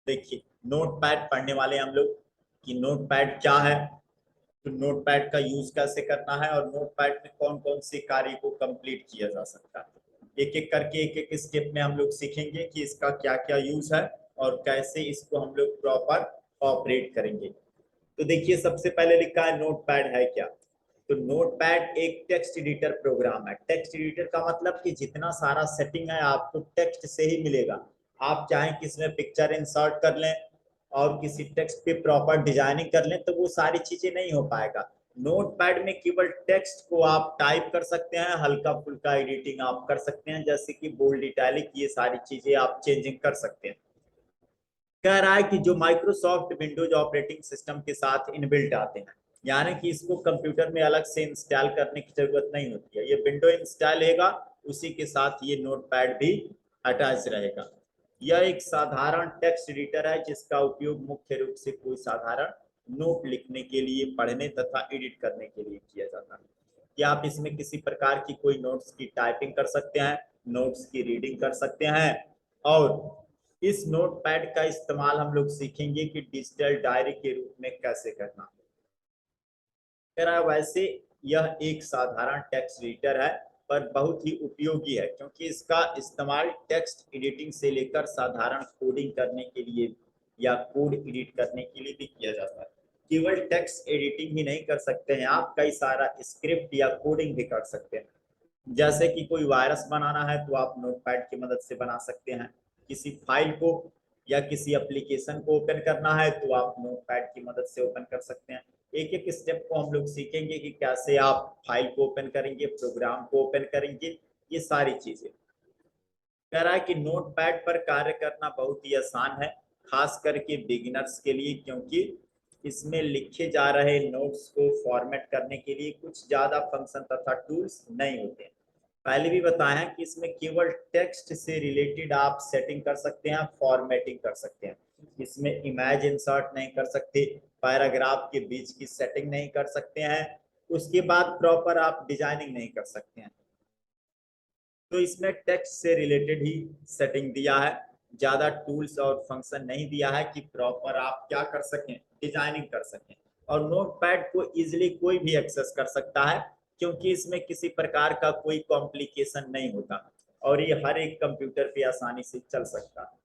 देखिए नोटपैड पढ़ने वाले हम लोग कि नोटपैड क्या है, तो नोटपैड का यूज कैसे करना है और नोटपैड में कौन कौन से कार्य को कंप्लीट किया जा सकता है। एक एक करके एक एक स्टेप में हम लोग सीखेंगे कि इसका क्या क्या यूज है और कैसे इसको हम लोग प्रॉपर ऑपरेट करेंगे। तो देखिए सबसे पहले लिखा है नोटपैड है क्या। तो नोटपैड एक टेक्स्ट एडिटर प्रोग्राम है। टेक्स्ट एडिटर का मतलब कि जितना सारा सेटिंग है आपको टेक्स्ट से ही मिलेगा। आप चाहें कि इसमें पिक्चर इंसर्ट कर लें और किसी टेक्स्ट पे प्रॉपर डिजाइनिंग कर लें तो वो सारी चीजें नहीं हो पाएगा। नोटपैड में केवल टेक्स्ट को आप टाइप कर सकते हैं, हल्का फुल्का एडिटिंग आप कर सकते हैं, जैसे कि बोल्ड, इटैलिक, ये सारी चीजें आप चेंजिंग कर सकते हैं। कह रहा है कि जो माइक्रोसॉफ्ट विंडोज ऑपरेटिंग सिस्टम के साथ इनबिल्ट आते हैं, यानी कि इसको कंप्यूटर में अलग से इंस्टॉल करने की जरूरत नहीं होती है। ये विंडो इंस्टॉल रहेगा, उसी के साथ ये नोटपैड भी अटैच रहेगा। यह एक साधारण टेक्स्ट एडिटर है जिसका उपयोग मुख्य रूप से कोई साधारण नोट लिखने के लिए, पढ़ने तथा एडिट करने के लिए किया जाता है। कि आप इसमें किसी प्रकार की कोई नोट्स की टाइपिंग कर सकते हैं, नोट्स की रीडिंग कर सकते हैं। और इस नोटपैड का इस्तेमाल हम लोग सीखेंगे कि डिजिटल डायरी के रूप में कैसे करना है। वैसे यह एक साधारण टेक्स्ट एडिटर है पर बहुत ही उपयोगी है, क्योंकि इसका इस्तेमाल टेक्स्ट एडिटिंग से लेकर साधारण कोडिंग करने के लिए या कोड एडिट करने के लिए भी किया जाता है। केवल टेक्स्ट एडिटिंग ही नहीं कर सकते हैं आप, कई सारा स्क्रिप्ट या कोडिंग भी कर सकते हैं। जैसे कि कोई वायरस बनाना है तो आप नोटपैड की मदद से बना सकते हैं। किसी फाइल को या किसी एप्लीकेशन को ओपन करना है तो आप नोटपैड की मदद से ओपन कर सकते हैं। एक एक स्टेप को हम लोग सीखेंगे कि कैसे आप फाइल को ओपन करेंगे, प्रोग्राम को ओपन करेंगे, ये सारी चीजें। कह रहा है कि नोटपैड पर कार्य करना बहुत ही आसान है, खास करके बिगिनर्स के लिए, क्योंकि इसमें लिखे जा रहे नोट्स को फॉर्मेट करने के लिए कुछ ज्यादा फंक्शन तथा टूल्स नहीं होते हैं। पहले भी बताया है कि इसमें केवल टेक्स्ट से रिलेटेड आप सेटिंग कर सकते हैं, फॉर्मेटिंग कर सकते हैं। इसमें इमेज इंसर्ट नहीं कर सकते, पैराग्राफ के बीच की सेटिंग नहीं कर सकते हैं, उसके बाद प्रॉपर आप डिजाइनिंग नहीं कर सकते हैं। तो इसमें टेक्स्ट से रिलेटेड ही सेटिंग दिया है, ज्यादा टूल्स और फंक्शन नहीं दिया है कि प्रॉपर आप क्या कर सकें, डिजाइनिंग कर सकें। और नोटपैड को इजिली कोई भी एक्सेस कर सकता है, क्योंकि इसमें किसी प्रकार का कोई कॉम्प्लिकेशन नहीं होता और ये हर एक कंप्यूटर पे आसानी से चल सकता है।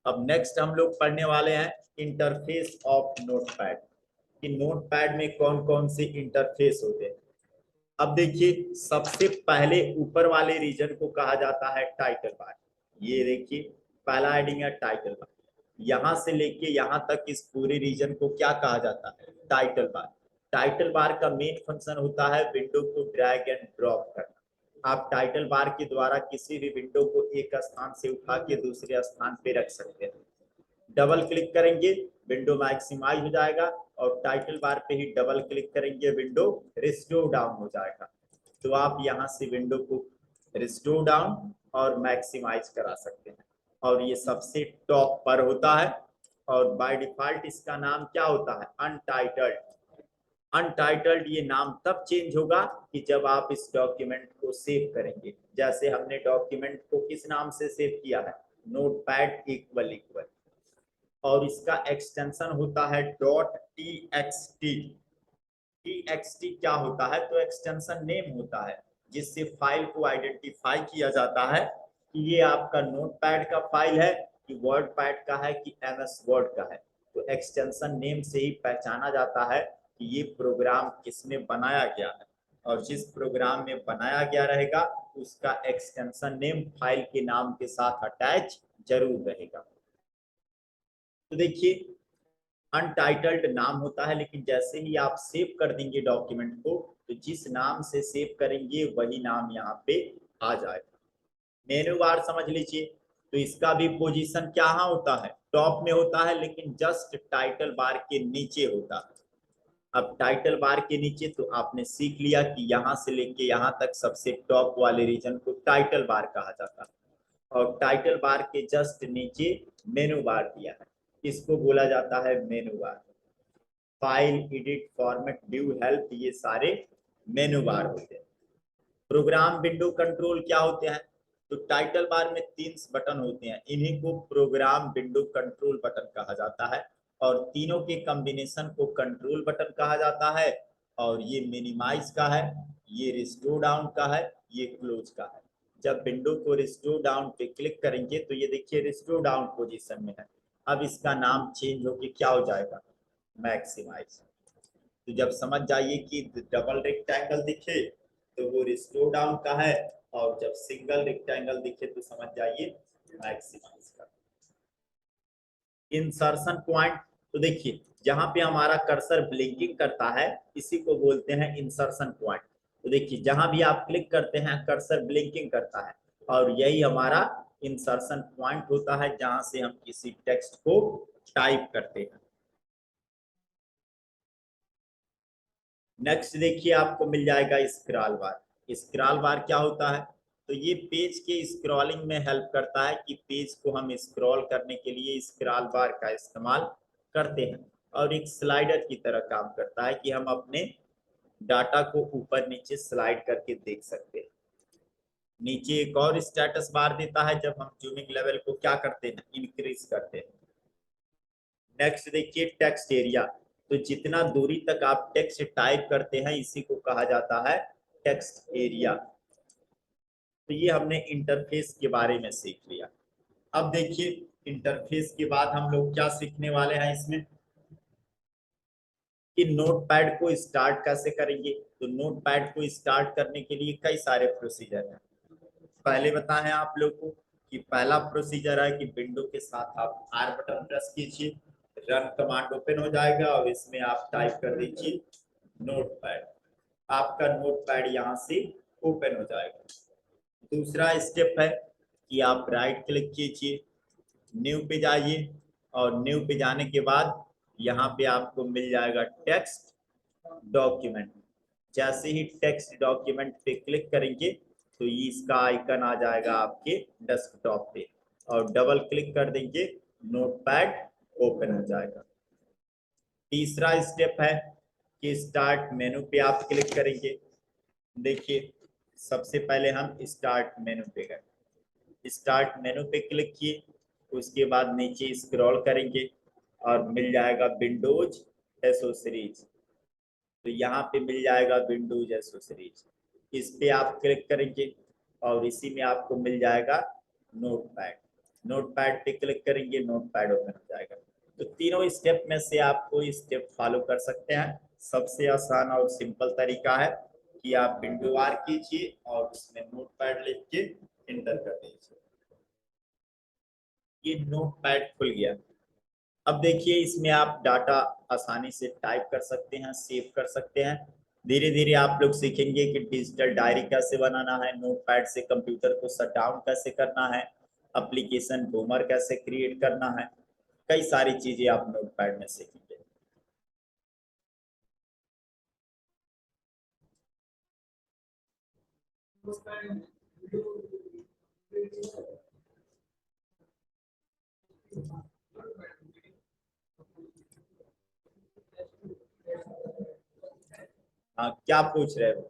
अब नेक्स्ट हम लोग पढ़ने वाले हैं इंटरफेस ऑफ नोटपैड, कि नोटपैड में कौन कौन से इंटरफेस होते हैं। अब देखिए सबसे पहले ऊपर वाले रीजन को कहा जाता है टाइटल बार। ये देखिए पहला हेडिंग है टाइटल बार। यहां से लेके यहां तक इस पूरे रीजन को क्या कहा जाता है, टाइटल बार। टाइटल बार का मेन फंक्शन होता है विंडो को ड्रैग एंड ड्रॉप करना। आप टाइटल बार के द्वारा किसी भी विंडो को एक स्थान से उठा के दूसरे स्थान पे रख सकते हैं। डबल क्लिक करेंगे विंडो मैक्सिमाइज हो जाएगा और टाइटल बार पे ही डबल क्लिक करेंगे विंडो रिस्टोर डाउन हो जाएगा। तो आप यहाँ से विंडो को रिस्टोर डाउन और मैक्सिमाइज करा सकते हैं। और ये सबसे टॉप पर होता है और बाय डिफॉल्ट इसका नाम क्या होता है, अनटाइटल्ड। अनटाइटल्ड ये नाम तब चेंज होगा कि जब आप इस डॉक्यूमेंट को सेव करेंगे। जैसे हमने डॉक्यूमेंट को किस नाम से सेव किया है, नोटपैड इक्वल इक्वल, और इसका एक्सटेंशन होता है डॉट टीएक्सटी। टीएक्सटी क्या होता है, तो एक्सटेंशन नेम होता है जिससे फाइल को आइडेंटिफाई किया जाता है कि ये आपका नोटपैड का फाइल है कि वर्ड पैड का है कि एमएस वर्ड का है। तो एक्सटेंशन नेम से ही पहचाना जाता है कि ये प्रोग्राम किसमें बनाया गया है, और जिस प्रोग्राम में बनाया गया रहेगा उसका एक्सटेंशन नेम फाइल के नाम के साथ अटैच जरूर रहेगा। तो देखिए अनटाइटल्ड नाम होता है, लेकिन जैसे ही आप सेव कर देंगे डॉक्यूमेंट को तो जिस नाम से सेव करेंगे वही नाम यहाँ पे आ जाएगा। मेनू बार समझ लीजिए, तो इसका भी पोजीशन क्या होता है, टॉप में होता है, लेकिन जस्ट टाइटल बार के नीचे होता है। अब टाइटल बार के नीचे तो आपने सीख लिया कि यहाँ से लेके यहाँ तक सबसे टॉप वाले रीजन को टाइटल बार कहा जाता है। और टाइटल बार के जस्ट नीचे मेनू बार दिया है, इसको बोला जाता है मेनू बार। File, edit, format, view, help, ये सारे मेनू बार होते हैं। प्रोग्राम विंडो कंट्रोल क्या होते हैं, तो टाइटल बार में 3 बटन होते हैं, इन्हीं को प्रोग्राम विंडो कंट्रोल बटन कहा जाता है और तीनों के कॉम्बिनेशन को कंट्रोल बटन कहा जाता है। और ये मिनिमाइज का है, ये रिस्टोर डाउन का है, ये क्लोज का है। जब विंडो को रिस्टोर डाउन पे क्लिक करेंगे तो ये देखिए रिस्टोर डाउन पोजीशन में है। अब इसका नाम चेंज होके क्या हो जाएगा, मैक्सिमाइज। तो जब समझ जाइए कि डबल रेक्टेंगल दिखे तो वो रिस्टोर डाउन का है, और जब सिंगल रेक्टेंगल दिखे तो समझ जाइए मैक्सिमाइज का। इंसर्शन पॉइंट, तो देखिए जहां पे हमारा कर्सर ब्लिंकिंग करता है इसी को बोलते हैं इंसर्शन पॉइंट। तो देखिए जहां भी आप क्लिक करते हैं कर्सर ब्लिंकिंग करता है, और यही हमारा इंसर्शन पॉइंट होता है जहां से हम किसी टेक्स्ट को टाइप करते हैं। नेक्स्ट देखिए आपको मिल जाएगा स्क्रॉल बार। स्क्रॉल बार क्या होता है, तो ये पेज के स्क्रॉलिंग में हेल्प करता है कि पेज को हम स्क्रॉल करने के लिए स्क्रॉल बार का इस्तेमाल करते हैं, और एक स्लाइडर की तरह काम करता है कि हम अपने डाटा को ऊपर नीचे स्लाइड करके देख सकते हैं। नीचे एक और स्टेटस बार देता है जब हम जूमिंग लेवल को क्या करते हैं, इंक्रीज करते हैं। नेक्स्ट देखिए टेक्स्ट एरिया, तो जितना दूरी तक आप टेक्स्ट टाइप करते हैं इसी को कहा जाता है टेक्स्ट एरिया। तो ये हमने इंटरफेस के बारे में सीख लिया। अब देखिए इंटरफेस के बाद हम लोग क्या सीखने वाले हैं इसमें, कि नोटपैड को स्टार्ट कैसे करेंगे। तो नोटपैड को स्टार्ट करने के लिए कई सारे प्रोसीजर हैं। पहले बताएं आप लोग को कि पहला प्रोसीजर है कि विंडो के साथ आप आर बटन प्रेस कीजिए, रन कमांड ओपन हो जाएगा और इसमें आप टाइप कर दीजिए नोटपैड। आपका नोटपैड यहाँ से ओपन हो जाएगा। दूसरा स्टेप है कि आप राइट क्लिक कीजिए, न्यू पे जाइए, और न्यू पे जाने के बाद यहाँ पे आपको मिल जाएगा टेक्स्ट डॉक्यूमेंट। जैसे ही टेक्स्ट डॉक्यूमेंट पे क्लिक करेंगे तो ये इसका आइकन आ जाएगा आपके डेस्कटॉप पे, और डबल क्लिक कर देंगे नोटपैड ओपन हो जाएगा। तीसरा स्टेप है कि स्टार्ट मेनू पे आप क्लिक करेंगे। देखिए सबसे पहले हम स्टार्ट मेनू पे गए, स्टार्ट मेनू पे क्लिक किए, उसके बाद नीचे स्क्रॉल करेंगे और मिल जाएगा विंडोज एसोसरीज। तो यहाँ पे मिल जाएगा विंडोज एसोसरीज, इस पे आप क्लिक करेंगे और इसी में आपको मिल जाएगा नोटपैड। नोटपैड पे क्लिक करेंगे, नोटपैड ओपन हो जाएगा। तो तीनों स्टेप में से आप कोई स्टेप फॉलो कर सकते हैं। सबसे आसान और सिंपल तरीका है कि आप विंडो आर कीजिए और उसमें नोटपैड लिख के इंटर कर दीजिए। ये नोटपैड खुल गया। अब देखिए इसमें आप डाटा आसानी से टाइप कर सकते हैं, सेव कर सकते हैं। धीरे धीरे आप लोग सीखेंगे कि डिजिटल डायरी कैसे बनाना है, नोटपैड से कंप्यूटर को शट डाउन कैसे करना है, एप्लीकेशन बूमर कैसे क्रिएट करना है। कई सारी चीजें आप नोटपैड में सीखेंगे। हाँ क्या पूछ रहे हो।